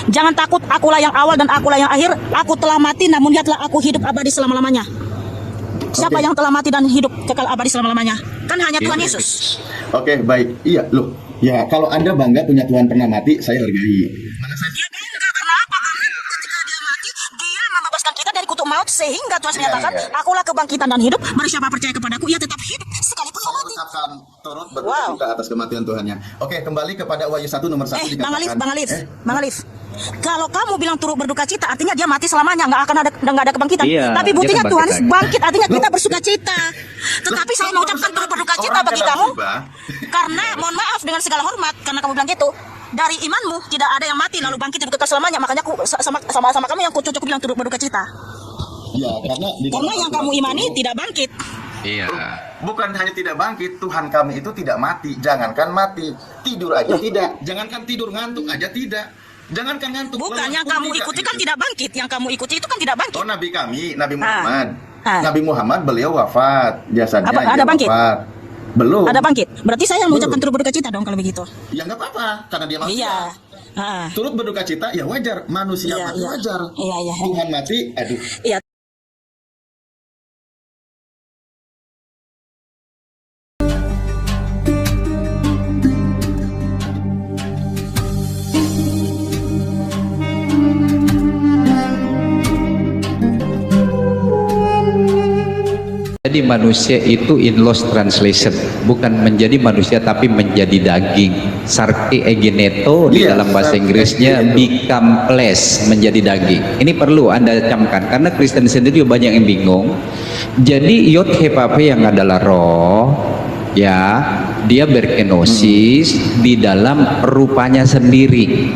Jangan takut, akulah yang awal dan akulah yang akhir. Aku telah mati, namun lihatlah aku hidup abadi selama-lamanya. Siapa yang telah mati dan hidup kekal abadi selama-lamanya? Kan hanya Tuhan Yesus. Oke, baik. Iya, loh. Ya, kalau Anda bangga punya Tuhan pernah mati, saya hargai. Dia bangga karena apa? Karena ketika dia mati, dia membebaskan kita dari kutuk maut, sehingga Tuhan menyatakan, akulah kebangkitan dan hidup. Barang siapa percaya kepadaku, ia tetap hidup sekalipun ia mati. Akan turut berduka atas kematian Tuhannya. Oke, kembali kepada Wahyu 1 nomor 1 dikatakan. Bang Alif. Kalau kamu bilang turut berduka cita, artinya dia mati selamanya, nggak ada kebangkitan. Iya, Tapi buktinya dia Tuhan kebangkitan. bangkit, artinya kita bersuka cita. Tetapi saya mengucapkan turut berduka cita bagi kamu, karena mohon maaf dengan segala hormat, karena kamu bilang gitu. Dari imanmu tidak ada yang mati lalu bangkit hidup kekal selamanya, makanya aku sama kamu yang aku cocok bilang turut berduka cita. Ya, Karena yang kamu imani tidak bangkit. Iya. Bukan hanya tidak bangkit, Tuhan kami itu tidak mati. Jangankan mati, tidur aja tidak. Jangankan tidur, ngantuk aja tidak. Jangankan ngantuk. Bukan, yang kamu ikuti kan tidak bangkit. Yang kamu ikuti itu kan tidak bangkit. Oh, Nabi kami, Nabi Muhammad. Ah. Nabi Muhammad beliau wafat. Jasadnya Ada dia bangkit? wafat. Belum. Ada bangkit. Berarti saya yang mengucapkan turut berduka cita dong kalau begitu. Ya nggak apa-apa, karena dia manusia. Iya. Ah. Turut berduka cita ya wajar, manusia Iya, mati iya. wajar. Iya. Tuhan mati, aduh. Iya. Jadi manusia itu in lost translation, bukan menjadi manusia tapi menjadi daging. Sarki egeneto di dalam bahasa Inggrisnya become flesh, menjadi daging. Ini perlu Anda camkan karena Kristen sendiri banyak yang bingung. Jadi Yod Hepape yang adalah roh, ya, dia berkenosis di dalam rupanya sendiri.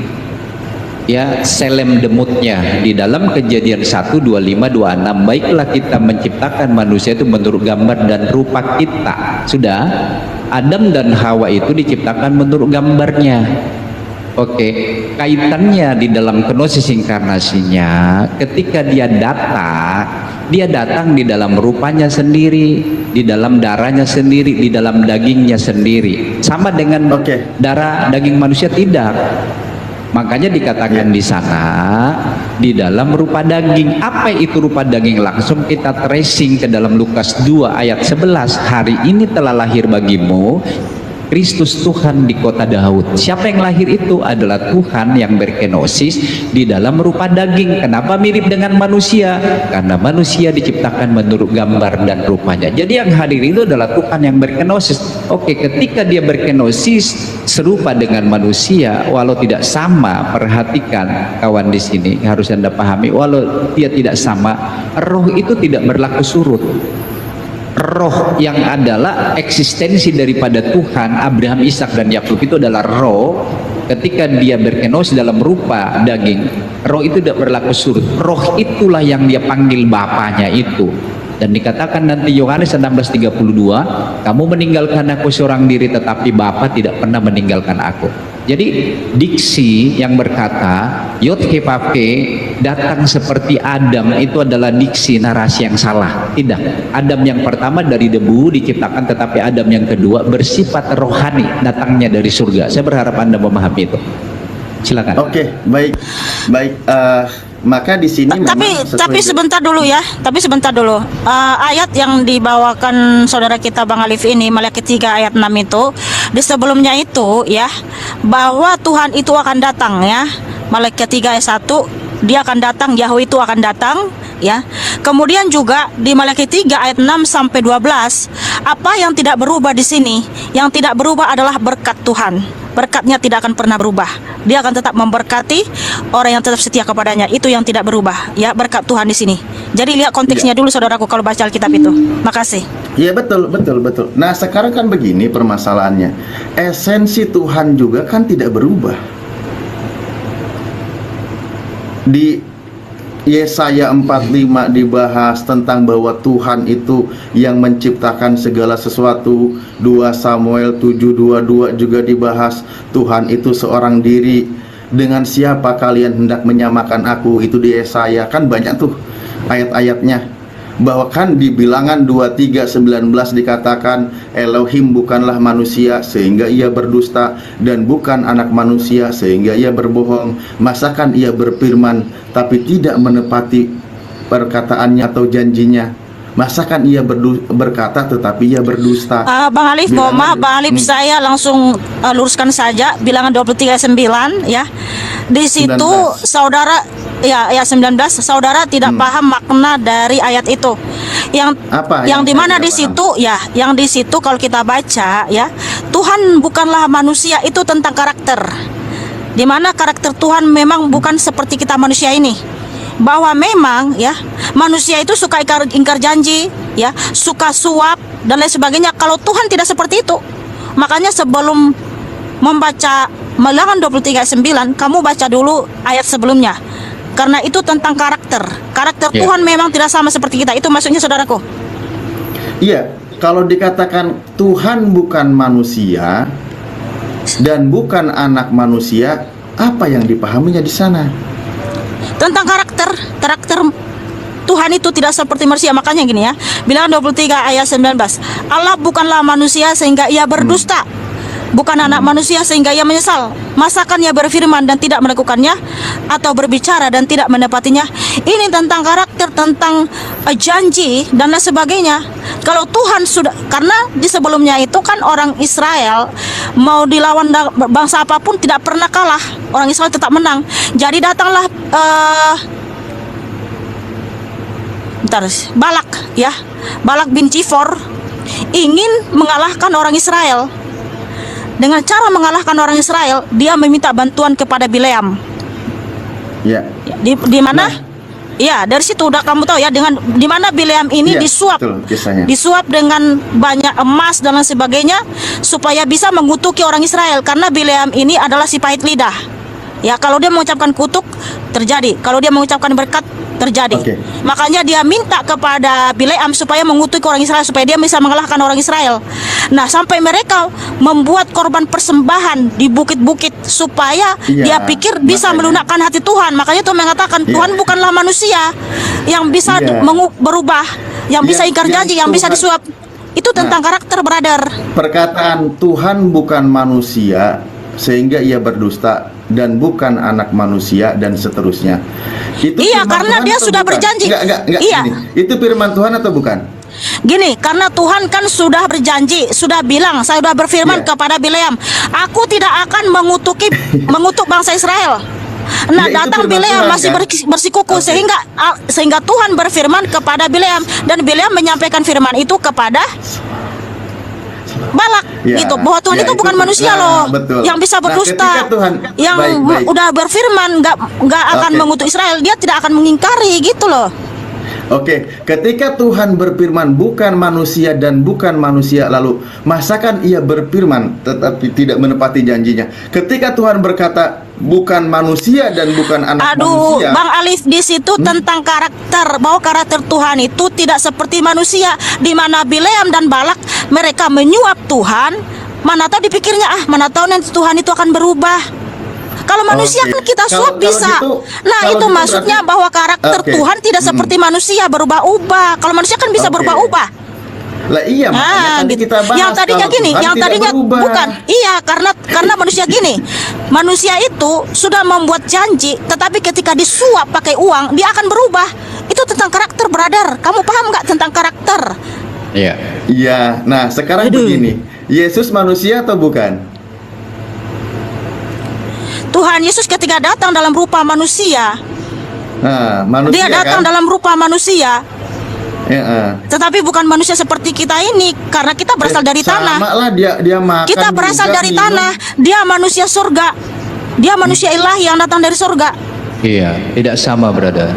Ya, selem demutnya di dalam Kejadian 1, 25, 26. Baiklah kita menciptakan manusia itu menurut gambar dan rupa kita. Sudah, Adam dan Hawa itu diciptakan menurut gambarnya. Oke, kaitannya di dalam kenosis inkarnasinya, ketika dia datang di dalam rupanya sendiri, di dalam darahnya sendiri, di dalam dagingnya sendiri. Sama dengan darah daging manusia tidak. Makanya dikatakan di sana di dalam rupa daging. Apa itu rupa daging? Langsung kita tracing ke dalam Lukas 2 ayat 11. Hari ini telah lahir bagimu Kristus Tuhan di kota Daud. Siapa yang lahir itu adalah Tuhan yang berkenosis di dalam rupa daging. Kenapa mirip dengan manusia? Karena manusia diciptakan menurut gambar dan rupanya. Jadi yang hadir itu adalah Tuhan yang berkenosis. Oke, ketika dia berkenosis serupa dengan manusia, walau tidak sama, perhatikan kawan di sini harus Anda pahami, walau dia tidak sama, roh itu tidak berlaku surut. Roh yang adalah eksistensi daripada Tuhan Abraham, Ishak dan Yakub itu adalah roh. Ketika dia berkenosis dalam rupa daging, roh itu tidak berlaku surut. Roh itulah yang dia panggil bapaknya itu. Dan dikatakan nanti Yohanes 16:32, kamu meninggalkan aku seorang diri, tetapi Bapa tidak pernah meninggalkan aku. Jadi diksi yang berkata Yod Hepape datang seperti Adam itu adalah diksi narasi yang salah. Tidak. Adam yang pertama dari debu diciptakan, tetapi Adam yang kedua bersifat rohani, datangnya dari surga. Saya berharap Anda memahami itu. Silakan. Oke, baik. Maka di sini tapi sebentar dulu ya. Ayat yang dibawakan saudara kita Bang Alif ini, Maliaki 3 ayat 6 itu, di sebelumnya itu ya, bahwa Tuhan itu akan datang ya. Maliaki 3 ayat 1, dia akan datang, Yahweh itu akan datang ya. Kemudian juga di Maliaki 3 ayat 6 sampai 12, apa yang tidak berubah di sini? Yang tidak berubah adalah berkat Tuhan. Berkatnya tidak akan pernah berubah. Dia akan tetap memberkati orang yang tetap setia kepadanya. Itu yang tidak berubah ya, berkat Tuhan di sini. Jadi lihat konteksnya dulu saudaraku kalau baca Alkitab itu. Makasih. Iya, betul. Nah, sekarang kan begini permasalahannya. Esensi Tuhan juga kan tidak berubah. Di Yesaya 45 dibahas tentang bahwa Tuhan itu yang menciptakan segala sesuatu. 2 Samuel 7:22 juga dibahas Tuhan itu seorang diri. Dengan siapa kalian hendak menyamakan aku? Itu di Yesaya, kan banyak tuh ayat-ayatnya. bahwa kan di Bilangan 23:19 dikatakan Elohim bukanlah manusia sehingga ia berdusta, dan bukan anak manusia sehingga ia berbohong. Masakan ia berfirman tapi tidak menepati perkataannya atau janjinya? Masakan ia berkata tetapi ia berdusta? Bang Alif, mohon maaf Bang Alif, Hmm. saya langsung luruskan saja Bilangan 23:9 ya. Di situ 19. saudara ya 19 saudara tidak paham makna dari ayat itu. Yang Apa yang yang di mana saya di tidak situ ya, yang di situ kalau kita baca ya, Tuhan bukanlah manusia, itu tentang karakter. Di mana karakter Tuhan memang bukan seperti kita manusia ini. Bahwa memang ya manusia itu suka ingkar janji ya, suka suap dan lain sebagainya. Kalau Tuhan tidak seperti itu. Makanya sebelum membaca Bilangan 23:9, kamu baca dulu ayat sebelumnya. Karena itu tentang karakter. Karakter Ya. Tuhan memang tidak sama seperti kita. Itu maksudnya saudaraku. Iya, kalau dikatakan Tuhan bukan manusia dan bukan anak manusia, apa yang dipahaminya di sana? Tentang karakter Tuhan itu tidak seperti manusia. Makanya gini ya, Bilangan 23 ayat 19, Allah bukanlah manusia sehingga ia berdusta, bukan anak manusia sehingga ia menyesal. Masakan ia berfirman dan tidak melakukannya, atau berbicara dan tidak menepatinya? Ini tentang karakter, tentang janji dan lain sebagainya. Kalau Tuhan sudah, karena di sebelumnya itu kan orang Israel mau dilawan bangsa apapun tidak pernah kalah, orang Israel tetap menang. Jadi datanglah Balak ya, Balak bin Cifor ingin mengalahkan orang Israel. Dengan cara mengalahkan orang Israel, dia meminta bantuan kepada Bileam. Ya. Di mana? Ya, dari situ udah kamu tahu ya, dengan di mana Bileam ini Iya, disuap. betul kisahnya. Disuap dengan banyak emas dan lain sebagainya supaya bisa mengutuki orang Israel, karena Bileam ini adalah si pahit lidah. Ya, kalau dia mengucapkan kutuk terjadi, kalau dia mengucapkan berkat terjadi. Oke. Makanya dia minta kepada Bileam supaya mengutuki orang Israel, supaya dia bisa mengalahkan orang Israel. Nah, sampai mereka membuat korban persembahan di bukit-bukit supaya Iya, dia pikir bisa makanya. melunakkan hati Tuhan. Makanya Tuhan mengatakan Iya. Tuhan bukanlah manusia yang bisa Iya. berubah, yang bisa ingkar janji, yang bisa Tuhan- disuap. Itu tentang karakter, brother. Perkataan Tuhan bukan manusia sehingga ia berdusta, dan bukan anak manusia, dan seterusnya. Itu Iya, firman karena Tuhan dia atau sudah bukan? berjanji. Enggak, Iya. gini. Itu firman Tuhan atau bukan? Gini, karena Tuhan kan sudah berjanji, sudah bilang, saya sudah berfirman Iya. kepada Bileam, aku tidak akan mengutuk bangsa Israel. Nah, Iya, itu datang firman Bileam Tuhan, masih kan? bersikuku, Oke. sehingga Tuhan berfirman kepada Bileam, dan Bileam menyampaikan firman itu kepada Balak, Ya, gitu, bahwa Tuhan ya, itu bukan itu- manusia nah, loh, betul. yang bisa Nah, berdusta, ketika Tuhan- yang baik. udah berfirman nggak akan Oke. mengutuk Israel, dia tidak akan mengingkari, gitu loh. Oke, ketika Tuhan berfirman bukan manusia dan bukan manusia, lalu masakan ia berfirman tetapi tidak menepati janjinya? Ketika Tuhan berkata bukan manusia dan bukan anak Aduh, manusia, Bang Alif, di situ tentang karakter, bahwa karakter Tuhan itu tidak seperti manusia, di mana Bileam dan Balak mereka menyuap Tuhan. Mana tahu dipikirnya, mana tahu nanti Tuhan itu akan berubah. Kalau manusia Oke. kan kita Kalau- suap kalau bisa. gitu- Nah, kalau itu gitu maksudnya berarti- bahwa karakter Oke. Tuhan tidak seperti manusia, berubah-ubah. Kalau manusia kan bisa Oke. berubah-ubah. lah iya, makanya tadi gitu. kita bahas Yang tadinya kalau gini, Tuhan yang tidak tadinya berubah. bukan. Iya, karena manusia gini. Manusia itu sudah membuat janji, tetapi ketika disuap pakai uang, dia akan berubah. Itu tentang karakter, brother. Kamu paham nggak tentang karakter? Iya. Iya, nah sekarang Aduh. begini, Yesus manusia atau bukan? Tuhan Yesus ketika datang dalam rupa manusia, Nah, manusia dia datang kan? dalam rupa manusia, Ya, tetapi bukan manusia seperti kita ini, karena kita berasal dari tanah. Sama lah dia makan. Kita berasal juga, dari minum. tanah. Dia manusia surga. Dia manusia ilahi yang datang dari surga. Iya, tidak sama, brother.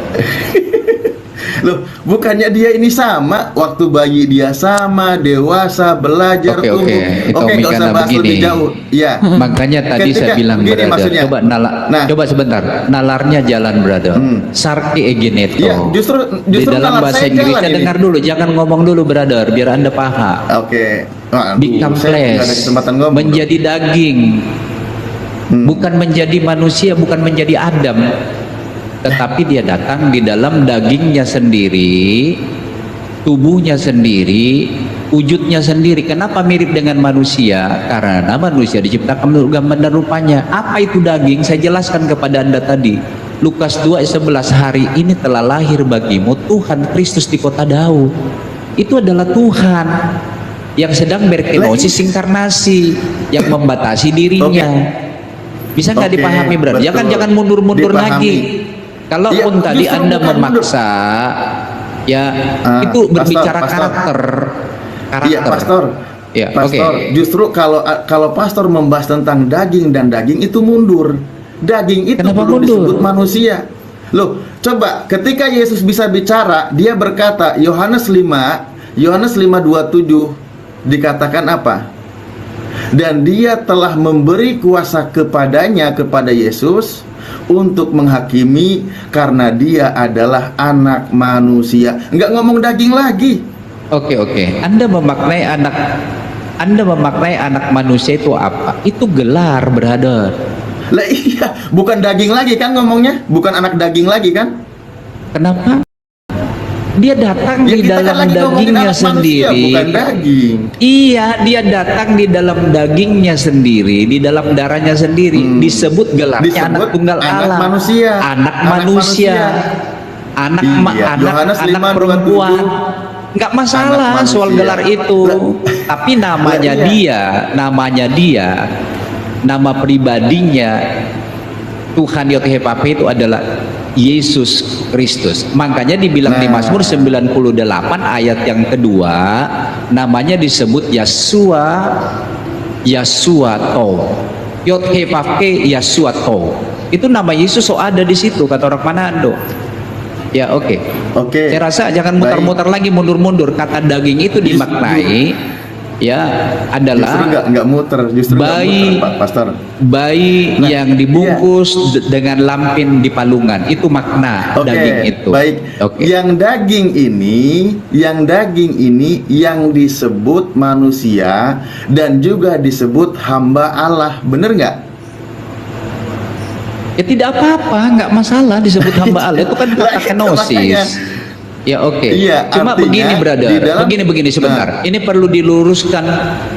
Loh, bukannya dia ini sama, waktu bayi dia sama, dewasa, belajar, Oke, tumbuh. itu Oke, nggak usah karena bahas lebih begini. jauh. Ya. Makanya tadi saya bilang, begini brother, maksudnya. coba Nah. coba sebentar, nalarnya jalan, brother. Sarki egeneto. Iya, justru Di dalam nalar bahasa saya Inggrisnya jalan ini. dengar dulu, jangan ngomong dulu, brother, biar Anda paham. Oke. Waduh, Become saya nggak ada flesh, kesempatan ngomong. menjadi daging, bukan menjadi manusia, bukan menjadi Adam, tetapi dia datang di dalam dagingnya sendiri tubuhnya sendiri, wujudnya sendiri. Kenapa mirip dengan manusia? Karena manusia diciptakan menurut gambar dan rupanya. Apa itu daging? Saya jelaskan kepada Anda tadi. Lukas 2:11, hari ini telah lahir bagimu Tuhan Kristus di kota Daud. Itu adalah Tuhan yang sedang berkenosis inkarnasi, yang membatasi dirinya. Bisa nggak Oke, dipahami, berarti? betul. Jangan mundur-mundur Dipahami. lagi. Kalaupun Iya, tadi justru Anda bukan memaksa, ya itu berbicara karakter. Iya, pastor. Ya, Pastor, oke. justru kalau pastor membahas tentang daging dan daging itu mundur. Daging itu Kenapa belum mundur? disebut manusia. Loh, coba ketika Yesus bisa bicara, dia berkata Yohanes 5:27 dikatakan apa? Dan dia telah memberi kuasa kepadanya, kepada Yesus, untuk menghakimi karena dia adalah anak manusia. Enggak ngomong daging lagi. Oke. Anda memaknai anak manusia itu apa? Itu gelar, brother. Lah iya, bukan daging lagi kan ngomongnya? Bukan anak daging lagi kan? Kenapa? Dia datang Ya, di kita kan dalam lagi ngomongin dagingnya anak manusia, sendiri. bukan daging. Iya, dia datang di dalam dagingnya sendiri, di dalam darahnya sendiri. Disebut gelarnya Disebut anak tunggal anak Allah. manusia. Anak Anak manusia. manusia. Iya, Yohanes Anak 5:27. perempuan. Nggak masalah Anak soal manusia. gelar itu. Tapi namanya dia, nama pribadinya Tuhan YHWH itu adalah Yesus Kristus. Makanya dibilang di Mazmur 98 ayat yang kedua, namanya disebut Yeshua To. YHWH Yeshua To. Itu nama Yesus ada di situ, kata orang Manado. Ya, oke. Oke. Saya rasa jangan Baik. muter-muter lagi, mundur-mundur. Kata daging itu dimaknai ya Justru adalah nggak muter, justru nggak bayi- muter, Pak Pastor. bayi Nah, yang dibungkus dengan lampin di palungan. Itu makna Oke, daging itu. baik. Oke. Yang daging ini yang disebut manusia dan juga disebut hamba Allah, bener nggak? Ya tidak apa-apa, nggak masalah disebut hamba Allah. Itu kan kata Lah, itu kenosis. makanya. Ya, oke. Iya, Cuma artinya begini, brother. di dalam- Begini sebentar. Ini perlu diluruskan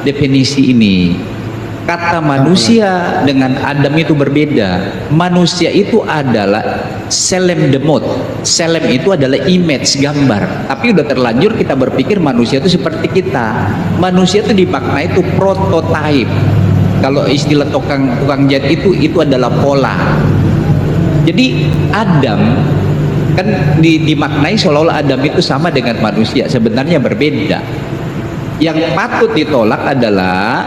definisi ini. Kata manusia dengan Adam itu berbeda. Manusia itu adalah selem demot. Selem itu adalah image, gambar. Tapi udah terlanjur kita berpikir manusia itu seperti kita. Manusia itu dimaknai itu prototype. Kalau istilah tukang jahit itu adalah pola. Jadi Adam kan dimaknai seolah-olah Adam itu sama dengan manusia, sebenarnya berbeda. Yang patut ditolak adalah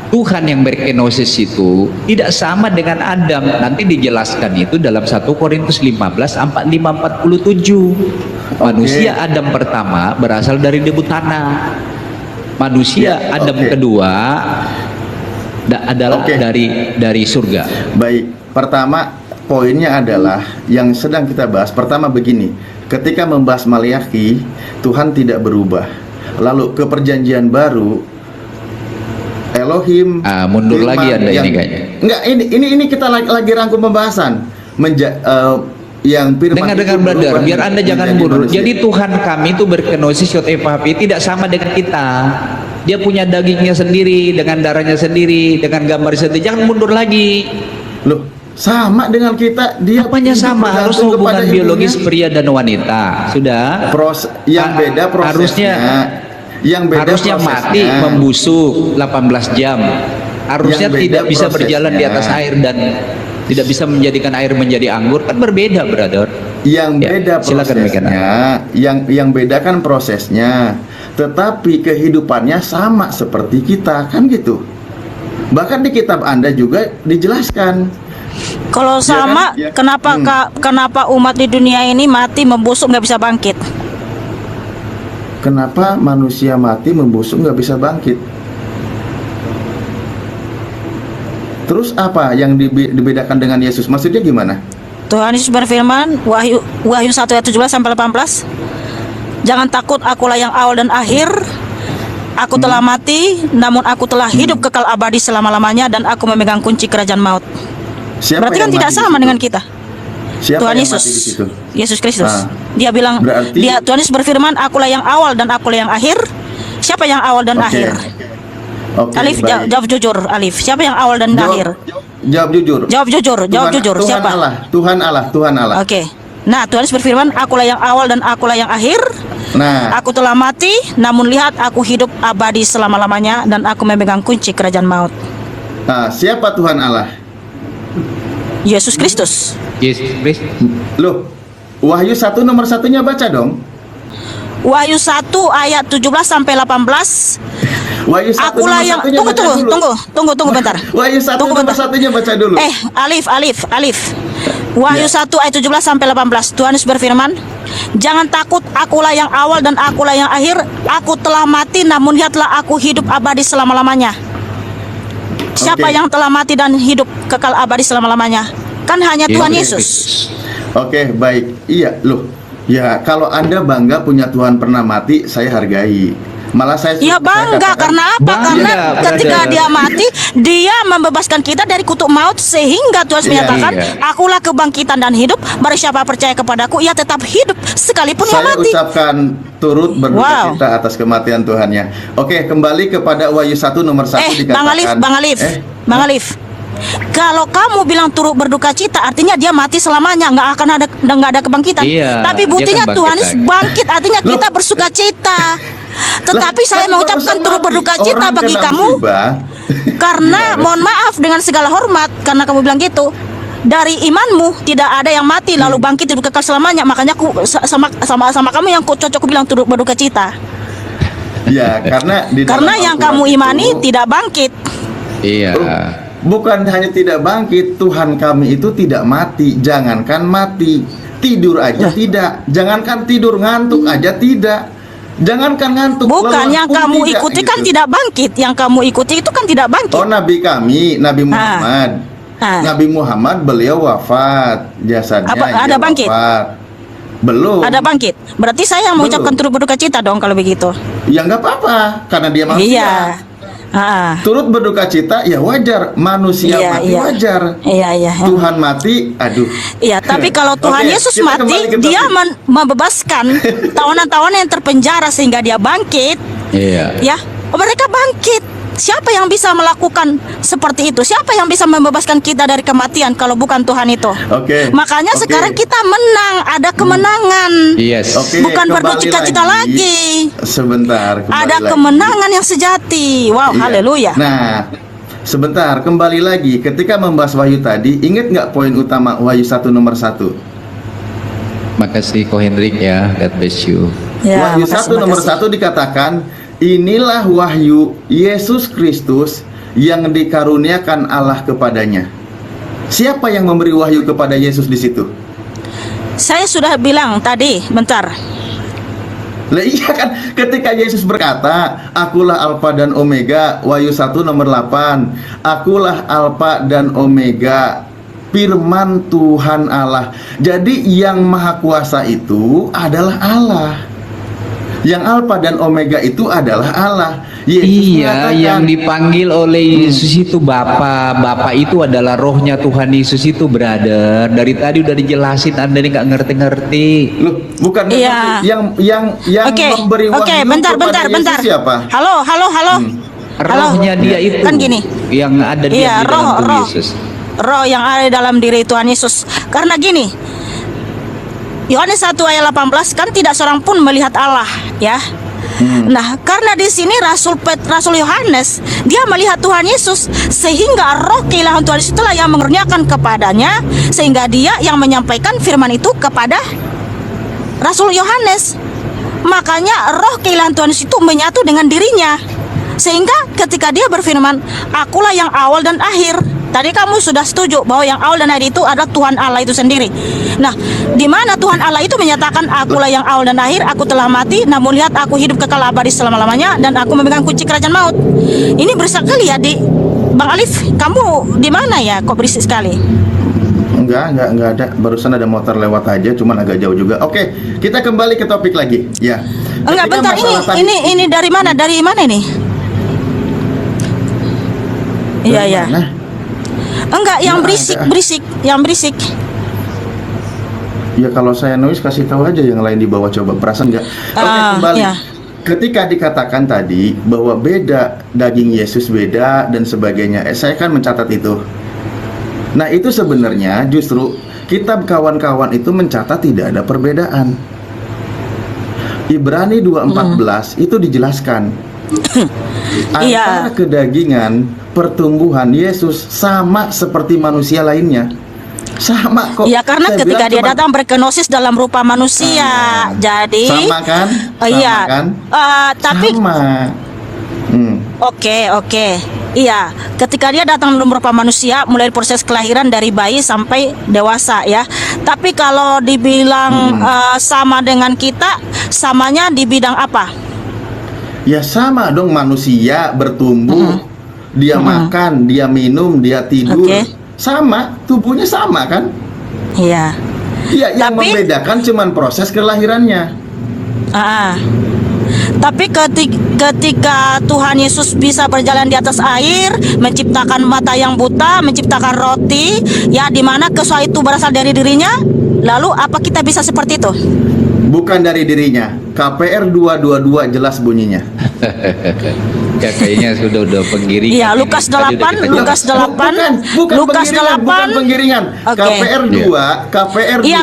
Tuhan yang berkenosis itu tidak sama dengan Adam. Nanti dijelaskan itu dalam 1 Korintus 15 45-47. Manusia Adam pertama berasal dari debu tanah. Manusia Ya, Adam oke. kedua adalah Oke. dari surga. Baik, pertama poinnya adalah yang sedang kita bahas. Pertama begini, ketika membahas Maliaki, Tuhan tidak berubah. Lalu ke perjanjian baru, Elohim Mundur firman lagi Anda yang- ini kayaknya. Enggak, ini kita lagi rangkum pembahasan. Yang firman Dengar itu brother, berubah biar Anda jangan menjadi mundur. manusia. Jadi Tuhan kami itu berkenosis YHWH tidak sama dengan kita. Dia punya dagingnya sendiri, dengan darahnya sendiri, dengan gambar sendiri. Jangan mundur lagi. Loh, sama dengan kita. Dia Apanya hidup sama? Harus bergantung hubungan kepada biologis ibunya. pria dan wanita. Sudah. Yang beda prosesnya. Harusnya mati membusuk 18 jam. Harusnya Yang beda tidak bisa berjalan di atas prosesnya. air dan tidak bisa menjadikan air menjadi anggur. Kan berbeda, brother. Yang Ya, beda silakan, prosesnya, yang beda kan prosesnya, tetapi kehidupannya sama seperti kita, kan gitu. Bahkan di kitab Anda juga dijelaskan. Kalau sama, kan? Ya. kenapa umat di dunia ini mati membusuk nggak bisa bangkit? Kenapa manusia mati membusuk nggak bisa bangkit? Terus apa yang dibedakan dengan Yesus? Maksudnya gimana? Tuhan Yesus berfirman, Wahyu 1 ayat 17 sampai 18. Jangan takut, akulah yang awal dan akhir. Aku telah mati, namun aku telah hidup kekal abadi selama-lamanya, dan aku memegang kunci kerajaan maut. Siapa Berarti kan yang tidak mati di sama situ? dengan kita. Siapa Tuhan yang Yesus, mati di situ? Yesus Kristus. Ah. Dia bilang, Berarti- Tuhan Yesus berfirman, akulah yang awal dan akulah yang akhir. Siapa yang awal dan Oke. akhir? Oke, Alif, baik. jawab jujur, Alif. Siapa yang awal dan akhir? Jawab jujur. Jawab jujur, jawab jujur. Tuhan Siapa? Allah, Tuhan Allah, Tuhan Allah. Oke. Nah, Tuhan Yesus berfirman, akulah yang awal dan akulah yang akhir. Nah, Aku telah mati, namun lihat aku hidup abadi selama-lamanya dan aku memegang kunci kerajaan maut. nah, siapa Tuhan Allah? Yesus Kristus. Yesus Kristus. Loh, Wahyu 1 nomor 1-nya baca dong. Wahyu 1 ayat 17 sampai 18. Wahyu 1 Akulah nomor yang 1-nya baca dulu. tunggu bentar. Wahyu 1 Tunggu nomor bentar. 1-nya baca dulu. Alif. Wahyu Ya. 1 ayat 17 sampai 18. Tuhan Yesus berfirman, jangan takut, akulah yang awal dan akulah yang akhir. Aku telah mati, namun lihatlah aku hidup abadi selama-lamanya. Siapa Oke. yang telah mati dan hidup kekal abadi selama-lamanya? Kan hanya Tuhan Yesus. Oke, baik. Iya, loh. Ya, kalau Anda bangga punya Tuhan pernah mati, saya hargai. Malah saya Iya bangga, katakan- karena apa? Bangga, Karena ketika brother. dia mati, dia membebaskan kita dari kutuk maut, sehingga Tuhan Iya, menyatakan, iya. akulah kebangkitan dan hidup. Barang siapa percaya kepadaku, ia tetap hidup sekalipun ia Saya mati. ucapkan turut berduka Wow. cita atas kematian Tuhannya. Oke, kembali kepada Wahyu 1 nomor 1 dikatakan. Bang Alif. Kalau kamu bilang turut berduka cita, artinya dia mati selamanya, nggak ada kebangkitan. Iya, Tapi dia buktinya kan Tuhan bangkit Yesus bangkit, artinya Loh. kita bersuka cita. Tetapi Lah, saya kan mengucapkan barusan turut mati. berduka cita Orang bagi kena kamu. musibah. Karena Gimana? mohon maaf dengan segala hormat, karena kamu bilang gitu, dari imanmu tidak ada yang mati lalu bangkit hidup kekal selamanya. Makanya aku sama kamu yang cocok bilang turut berduka cita. Ya, karena di dalam Karena yang Al-Quran kamu imani itu- tidak bangkit. Iya. Bukan hanya tidak bangkit, Tuhan kami itu tidak mati. Jangankan mati, tidur aja tidak. Jangankan tidur, ngantuk aja tidak. Jangankan ngantuk, Bukan lelah yang pun kamu tidak, ikuti kan gitu. tidak bangkit. Yang kamu ikuti itu kan tidak bangkit. Oh, Nabi kami, Nabi Muhammad. Ah. Nabi Muhammad beliau wafat, jasadnya Apa, ia ada bangkit? wafat. Belum. Ada bangkit. Berarti saya yang mengucapkan Belum. turut berduka cita dong kalau begitu. Ya nggak apa-apa, karena dia manusia. Iya. Ah. Turut berduka cita ya wajar, manusia Iya, mati iya. wajar. Iya. Tuhan mati, aduh. Iya, tapi kalau Tuhan Oke, Yesus kita mati, kembali ke dia topik. membebaskan tawanan-tawanan yang terpenjara sehingga dia bangkit. Iya. Ya, mereka bangkit. Siapa yang bisa melakukan seperti itu? Siapa yang bisa membebaskan kita dari kematian kalau bukan Tuhan itu? Oke. Makanya Oke. sekarang kita menang, ada kemenangan. Yes. Oke, Bukan kembali berduka-cita lagi. Sebentar, kembali Ada lagi. kemenangan yang sejati. Wow, Iya. haleluya. Nah, sebentar, kembali lagi. Ketika membahas Wahyu tadi, ingat nggak poin utama Wahyu 1 nomor 1? Makasih Ko Hendrik ya. God bless you. Ya, Wahyu makasih, 1 nomor makasih. 1 dikatakan, inilah wahyu Yesus Kristus yang dikaruniakan Allah kepadanya. Siapa yang memberi wahyu kepada Yesus di situ? Saya sudah bilang tadi, bentar. Lah iya kan, ketika Yesus berkata, akulah Alfa dan Omega, Wahyu 1 nomor 8, akulah Alfa dan Omega, firman Tuhan Allah. Jadi yang maha kuasa itu adalah Allah. Yang Alfa dan Omega itu adalah Allah. Yesus Iya, mengatakan, yang dipanggil oleh Yesus itu Bapa. Bapa itu adalah rohnya Tuhan Yesus itu, brother. Dari tadi udah dijelasin, Anda ini nggak ngerti-ngerti. Loh, bukan Iya. yang Oke, memberi wahyu oke, bentar, kepada Yesus bentar. siapa? Halo. Halo. Rohnya dia itu. Kan gini. Yang ada dia Iya, di dalam tubuh roh. Yesus. Roh yang ada dalam diri Tuhan Yesus. Karena gini, Yohanes 1 ayat 18 kan tidak seorang pun melihat Allah, ya. Nah, karena di sini Rasul Yohanes dia melihat Tuhan Yesus, sehingga roh keilahian Tuhan Yesus itulah yang mengerjakan kepadanya, sehingga dia yang menyampaikan firman itu kepada Rasul Yohanes. Makanya roh keilahian Tuhan Yesus itu menyatu dengan dirinya, sehingga ketika dia berfirman, akulah yang awal dan akhir. Tadi kamu sudah setuju bahwa yang awal dan akhir itu adalah Tuhan Allah itu sendiri. Nah, di mana Tuhan Allah itu menyatakan, akulah yang awal dan akhir, aku telah mati, namun lihat aku hidup kekal abadi selama-lamanya, dan aku memegang kunci kerajaan maut. Ini berisik sekali ya, Bang Alif, kamu di mana ya? Kok berisik sekali? Enggak ada. Barusan ada motor lewat aja, cuman agak jauh juga. Oke, kita kembali ke topik lagi. Ya. Enggak, Ketika bentar, masalah tadi- ini dari mana? Dari mana ini? Iya, Dari ya. mana? Enggak, yang Nggak berisik, ada. yang berisik. Ya kalau saya nulis kasih tahu aja yang lain di bawah, coba perasaan nggak? Oke, kembali. Ya. Ketika dikatakan tadi bahwa beda daging Yesus beda dan sebagainya, saya kan mencatat itu. Nah itu sebenarnya justru kitab kawan-kawan itu mencatat tidak ada perbedaan. Ibrani 2:14 itu dijelaskan antara kedagingan pertumbuhan Yesus sama seperti manusia lainnya. Sama kok. Ya karena Saya ketika bilang dia cuma- datang berkenosis dalam rupa manusia, jadi sama kan? Sama iya. kan? Tapi Sama. Oke. Iya, ketika dia datang dalam rupa manusia, mulai proses kelahiran dari bayi sampai dewasa ya. Tapi kalau dibilang sama dengan kita, samanya di bidang apa? Ya sama dong, manusia bertumbuh, dia makan, dia minum, dia tidur, Oke. sama, tubuhnya sama kan? Iya. Iya, yang Tapi- membedakan cuman proses kelahirannya. Tapi ketika Tuhan Yesus bisa berjalan di atas air, menciptakan mata yang buta, menciptakan roti, ya di mana kesuai itu berasal dari dirinya, lalu apa kita bisa seperti itu? Bukan dari dirinya. KPR 222 jelas bunyinya. Ya, kayaknya sudah penggiringan. Iya, ini. Lukas Tadi udah 8, kita Lukas jawab. 8, bukan Lukas penggiringan, 8. bukan penggiringan. Oke. KPR 2, KPR 2. Iya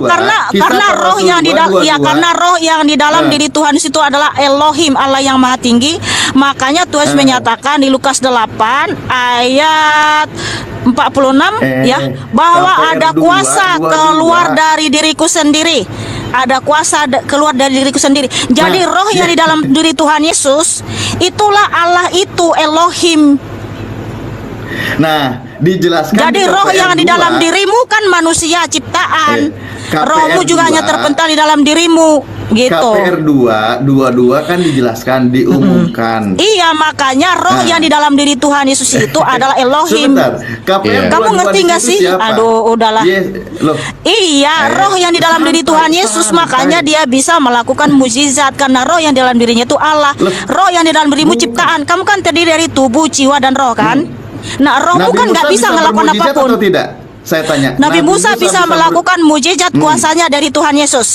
karena roh yang di dalam karena roh yang di dalam diri Tuhan itu adalah Elohim, Allah yang Maha Tinggi. Makanya Tuhan menyatakan di Lukas 8 ayat 46 ya bahwa KPR ada 2, kuasa 22. keluar dari diriku sendiri. Ada kuasa keluar dari diriku sendiri. Jadi Nah, roh yang ya. di dalam diri Tuhan Yesus itulah Allah itu Elohim. Nah, dijelaskan Jadi di roh KPR yang di 2. dalam dirimu kan manusia ciptaan. KPR Rohmu juga 2, hanya terpental di dalam dirimu, gitu. KPR 22 kan dijelaskan, diumumkan. Iya, makanya roh Nah. yang di dalam diri Tuhan Yesus itu adalah Elohim. Sebentar, KPR Iya. 22 Kamu ngerti di nggak situ sih? siapa? Aduh, udahlah. Loh, Iya, roh yang di dalam diri Tuhan Yesus, makanya dia bisa melakukan mukjizat karena roh yang di dalam dirinya itu Allah. Loh. Roh yang di dalam dirimu ciptaan. Kamu kan terdiri dari tubuh, jiwa dan roh kan? Nah, rohmu Nabi kan nggak Musa bisa ngelakuin bermujizat apapun. atau tidak? Saya tanya. Nabi Musa bisa melakukan mukjizat kuasanya dari Tuhan Yesus.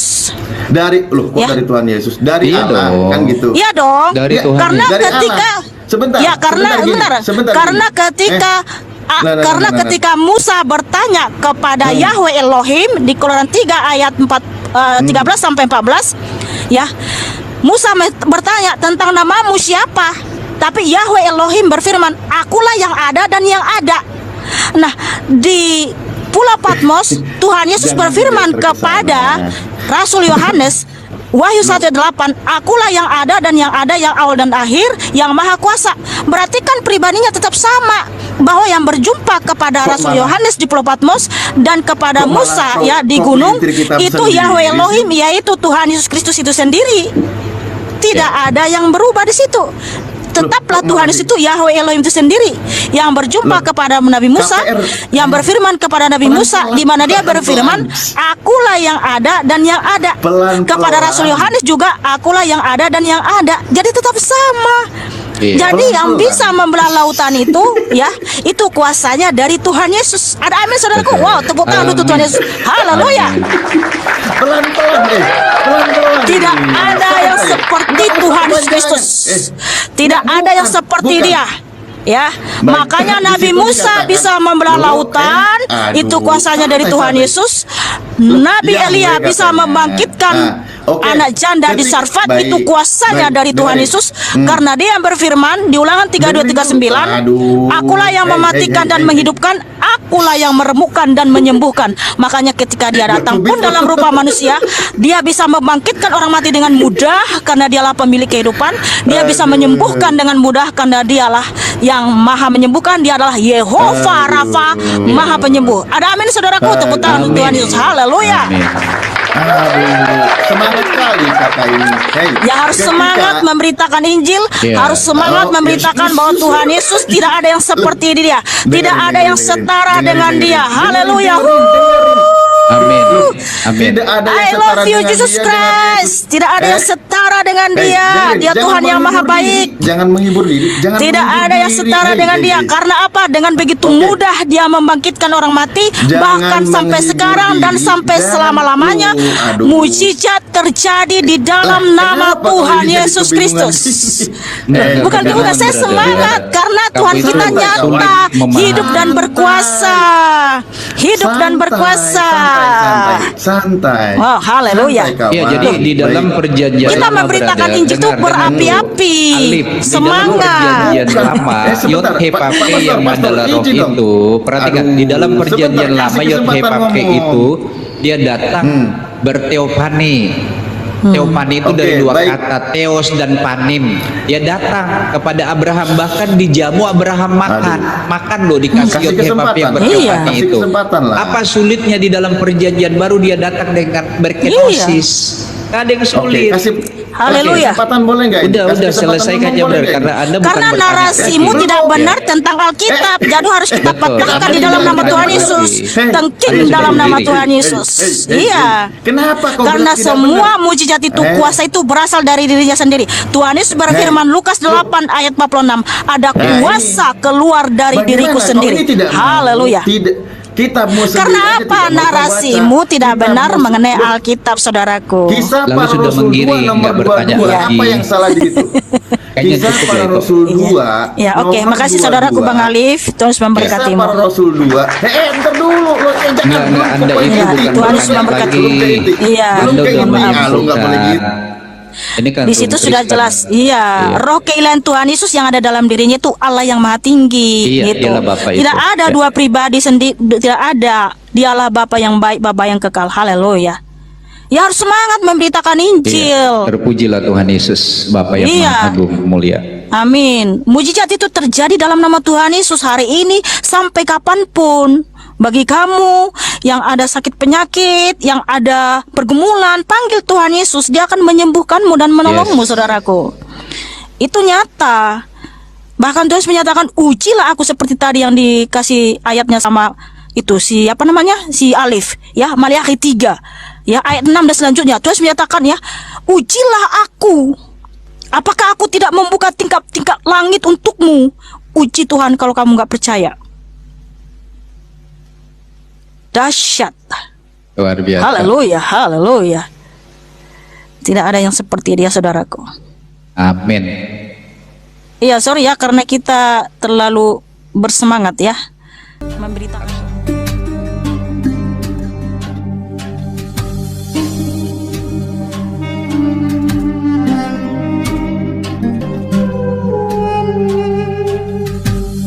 dari loh, kok Ya. dari Tuhan Yesus, dari Iya Allah dong. kan gitu. Iya dong. Dari Ya, Tuhan Karena Yesus. Dari ketika Allah. Sebentar, ya karena sebentar gini, benar. sebentar Karena gini. ketika karena ketika Musa bertanya kepada Yahweh Elohim di Keluaran 3 ayat 13 sampai 14 ya. Musa bertanya tentang namamu siapa? Tapi Yahweh Elohim berfirman, "Akulah yang ada dan yang ada." Nah, di Pulau Patmos Tuhan Yesus Jangan berfirman terkesana. kepada Rasul Yohanes, Wahyu 1:8, akulah yang ada dan yang ada, yang awal dan akhir, yang maha kuasa. Berarti kan pribadinya tetap sama, bahwa yang berjumpa kepada Kok Rasul malah- Yohanes di Pulau Patmos dan kepada Kok malah Musa kok- ya di kok gunung diri kita itu sendiri Yahweh sih? Elohim, yaitu Tuhan Yesus Kristus itu sendiri. Tidak ada yang berubah di situ. Tetaplah kok Tuhan malah itu Yahweh Elohim itu sendiri yang berjumpa Loh, kepada Nabi Musa, KPR yang berfirman kepada Nabi Musa, di mana dia berfirman, "Akulah yang ada dan yang ada." Pelan-pelan. Kepada Rasul Yohanes juga, "Akulah yang ada dan yang ada." Jadi tetap sama. Iya. Jadi yang Pelan-pelan. bisa membelah lautan itu ya, itu kuasanya dari Tuhan Yesus. Ada amin saudaraku? Wow, tepuk tangan untuk Tuhan Yesus. Haleluya. Pelan-pelan, pelan-pelan. Tidak ada yang seperti Tuhan Yesus Kristus. Tidak ada yang seperti bukan. Dia. Ya, Baik, makanya di Nabi situ Musa dikatakan, bisa membelah loh, lautan, aduh, itu kuasanya dari santai, Tuhan santai. Yesus. Nabi Yahweh Elia bisa katanya. membangkitkan Oke. anak janda di Sarfat, Baik, itu kuasanya baik, dari Tuhan baik. Yesus. Karena Dia yang berfirman di Ulangan 32:39, Aduh. akulah yang mematikan dan menghidupkan, akulah yang meremukkan dan menyembuhkan. Makanya ketika Dia datang pun dalam rupa manusia, Dia bisa membangkitkan orang mati dengan mudah karena Dialah pemilik kehidupan. Dia bisa menyembuhkan dengan mudah karena Dialah yang maha menyembuhkan. Dia adalah Yehova Rafa, maha penyembuh. Ada amin saudaraku, tepuk tangan untuk Tuhan Yesus. Haleluya. Amin. Aduh, semangat sekali kata ini. Hey, Ya harus ketika- semangat memberitakan Injil, Iya. harus semangat Oh, memberitakan Yesus. bahwa Tuhan Yesus tidak ada yang seperti Dia, tidak ada yang setara dengan Dia. Haleluya. Amin. Amin. Tidak ada yang I setara love you dengan Jesus dia, dengan Christ. Yesus. Tidak ada yang setara setara dengan dia. Dia jangan Tuhan yang maha menghibur diri. baik. Jangan menghibur diri. Jangan Tidak menghibur ada yang diri. setara dengan dia. Karena apa? Dengan begitu Oke. mudah dia membangkitkan orang mati, Jangan bahkan sampai menghibur sekarang dan diri. sampai Jangan. selama-lamanya. Aduh. Mujizat terjadi di dalam nama Kenapa Tuhan kau jadi Yesus kebingungan? Kristus. Enggak, Bukan jangan, bingung, saya brother. semangat karena Tuhan Kamu kita itu nyata, sulit memahami. hidup dan berkuasa, hidup dan berkuasa. Santai. Oh, haleluya. Santai, kawan. Ya, jadi di dalam Baik. perjanjian Kita lama, memberitakan brother, Injil itu dengar, berapi-api. Alif, di dalam Semangat. perjanjian lama, sebentar, Yod He Pak Pape Pastor, yang Pastor, adalah roh izin dong. itu, perhatikan, Aduh, di dalam perjanjian sebentar, lama kasih Yod He kesempatan Pape ngomong. itu dia datang berteopani. Teopani itu Oke, dari dua baik. kata teos dan panim. Dia datang kepada Abraham, bahkan dijamu Abraham makan loh, dikasih Kasih Yod He Pape yang kesempatan. berteopani Iya. Kasih itu. kesempatan lah. Apa sulitnya di dalam perjanjian baru dia datang dengan berkenosis? Gak ada yang Oke, sulit. kasih Haleluya. kesempatan boleh nggak? ini? Udah Kasih kesempatan selesaikan ngomong aja, boleh Bro, nggak karena ini? Anda bukan Karena bertanya narasimu lagi. tidak benar tentang Alkitab, jadi harus kita Betul. patahkan di dalam nama Tuhan Yesus, tengking Anda dalam sudah nama berdiri. Tuhan Yesus. Iya. Kenapa kau Karena bilang tidak semua benar? mujizat itu, Eh? kuasa itu berasal dari dirinya sendiri. Tuhan Yesus berfirman Lukas 8 ayat 46, ada kuasa keluar dari Bagaimana diriku kau sendiri. ini tidak mau? Haleluya. Tidak. Kitabmu sendiri Karena aja apa? tidak mau kau Narasimu baca. tidak benar Kitabmu- mengenai Loh, Alkitab, saudaraku. Kisah Lalu para sudah Rasul menggiring, 2 nomor nggak bertanya 22. lagi. Apa yang salah di situ? Kayaknya Kisah cukup para ya itu. Rasul 2. Ya, oke. nomor Makasih 22. saudaraku Bang Alif. Tuhan Yesus Kisah memberkatimu. para Rasul 2. Entar dulu. Lo jangan Enggak, belum Anda ke itu Iya, bukan Tuhan Yesus bertanya memberkati. lagi. Iya. Belum Anda ke udah ini. Ah, lo nggak boleh gitu. menyimpulkan. Ini kan Di situ room sudah Kristen. jelas, iya, roh keilahian Tuhan Yesus yang ada dalam dirinya itu Allah yang maha tinggi, Iya, gitu. dialah Bapa itu. Tidak ada Ya. dua pribadi sendiri, tidak ada. Dialah Bapa yang baik, Bapa yang kekal. Haleluya. Ya harus semangat memberitakan Iya, Injil. terpujilah Tuhan Yesus, Bapa yang Iya. Maha Agung mulia. Amin. Mujizat itu terjadi dalam nama Tuhan Yesus hari ini sampai kapanpun. Bagi kamu yang ada sakit penyakit, yang ada pergumulan, panggil Tuhan Yesus. Dia akan menyembuhkanmu dan menolongmu, Yes. saudaraku. Itu nyata. Bahkan Tuhan Yesus menyatakan, ujilah aku seperti tadi yang dikasih ayatnya sama itu si apa namanya, si Alif, ya, Maliaki 3, ya, ayat 6 dan selanjutnya. Tuhan Yesus menyatakan, ya, ujilah aku. Apakah aku tidak membuka tingkap-tingkap langit untukmu? Uji Tuhan kalau kamu nggak percaya. Dahsyat. Luar biasa. Haleluya, haleluya. Tidak ada yang seperti dia, saudaraku. Amin. Iya, sorry ya, karena kita terlalu bersemangat ya memberitakan.